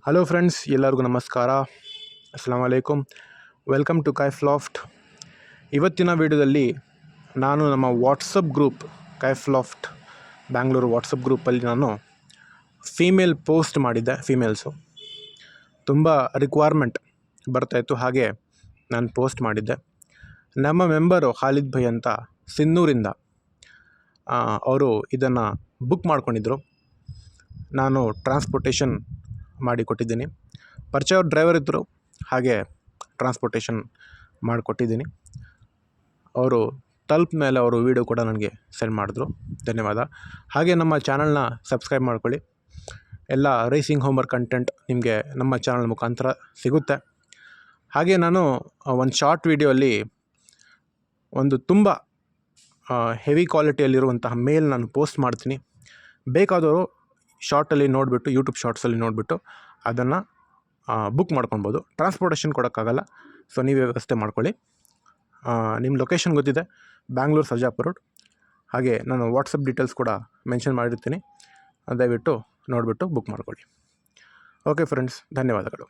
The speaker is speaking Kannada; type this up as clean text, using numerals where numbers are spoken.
ಹಲೋ ಫ್ರೆಂಡ್ಸ್, ಎಲ್ಲರಿಗೂ ನಮಸ್ಕಾರ. ಅಸ್ಸಲಾಮ್ ಅಲೈಕುಮ್. Welcome to Kaif Loft. ಇವತ್ತಿನ ವಿಡಿಯೋದಲ್ಲಿ ನಾನು ನಮ್ಮ WhatsApp group Kaif Loft Bangalore WhatsApp ಗ್ರೂಪಲ್ಲಿ ನಾನು ಫೀಮೇಲ್ ಪೋಸ್ಟ್ ಮಾಡಿದ್ದೆ. ಫೀಮೇಲ್ಸು ತುಂಬ ರಿಕ್ವೈರ್ಮೆಂಟ್ ಬರ್ತಾಯಿತ್ತು, ಹಾಗೆ ನಾನು ಪೋಸ್ಟ್ ಮಾಡಿದ್ದೆ. ನಮ್ಮ ಮೆಂಬರು ಖಾಲಿದ್ ಭೈ ಅಂತ ಸಿನ್ನೂರಿಂದ ಅವರು ಇದನ್ನು ಬುಕ್ ಮಾಡ್ಕೊಂಡಿದ್ರು. ನಾನು ಟ್ರಾನ್ಸ್ಪೋರ್ಟೇಷನ್ ಮಾಡಿಕೊಟ್ಟಿದ್ದೀನಿ. ಪರಿಚಯ ಡ್ರೈವರ್ ಇದ್ದರು, ಹಾಗೆ ಟ್ರಾನ್ಸ್ಪೋರ್ಟೇಷನ್ ಮಾಡಿಕೊಟ್ಟಿದ್ದೀನಿ. ಅವರು ತಲುಪ ಮೇಲೆ ಅವರು ವೀಡಿಯೋ ಕೂಡ ನನಗೆ ಸೆಂಡ್ ಮಾಡಿದ್ರು. ಧನ್ಯವಾದ. ಹಾಗೆ ನಮ್ಮ ಚಾನಲ್ನ ಸಬ್ಸ್ಕ್ರೈಬ್ ಮಾಡ್ಕೊಳ್ಳಿ. ಎಲ್ಲ ರೇಸಿಂಗ್ ಹೋಮ್ವರ್ಕ್ ಕಂಟೆಂಟ್ ನಿಮಗೆ ನಮ್ಮ ಚಾನಲ್ ಮುಖಾಂತರ ಸಿಗುತ್ತೆ. ಹಾಗೆ ನಾನು ಒಂದು ಶಾರ್ಟ್ ವೀಡಿಯೋಲ್ಲಿ ಒಂದು ತುಂಬ ಹೆವಿ ಕ್ವಾಲಿಟಿಯಲ್ಲಿರುವಂತಹ ಮೇಲ್ ನಾನು ಪೋಸ್ಟ್ ಮಾಡ್ತೀನಿ. ಬೇಕಾದವರು ಶಾರ್ಟಲ್ಲಿ ನೋಡಿಬಿಟ್ಟು, ಯೂಟ್ಯೂಬ್ ಶಾರ್ಟ್ಸಲ್ಲಿ ನೋಡಿಬಿಟ್ಟು ಅದನ್ನು ಬುಕ್ ಮಾಡ್ಕೊಳ್ಬೋದು. ಟ್ರಾನ್ಸ್ಪೋರ್ಟೇಷನ್ ಕೊಡೋಕ್ಕಾಗಲ್ಲ, ಸೊ ನೀವೇ ವ್ಯವಸ್ಥೆ ಮಾಡ್ಕೊಳ್ಳಿ. ನಿಮ್ಮ ಲೊಕೇಶನ್ ಗೊತ್ತಿದೆ, ಬ್ಯಾಂಗ್ಳೂರು ಸರ್ಜಾಪುರ ರೋಡ್. ಹಾಗೆ ನಾನು ವಾಟ್ಸಪ್ ಡೀಟೇಲ್ಸ್ ಕೂಡ ಮೆನ್ಷನ್ ಮಾಡಿರ್ತೀನಿ, ದಯವಿಟ್ಟು ನೋಡಿಬಿಟ್ಟು ಬುಕ್ ಮಾಡ್ಕೊಳ್ಳಿ. ಓಕೆ ಫ್ರೆಂಡ್ಸ್, ಧನ್ಯವಾದಗಳು.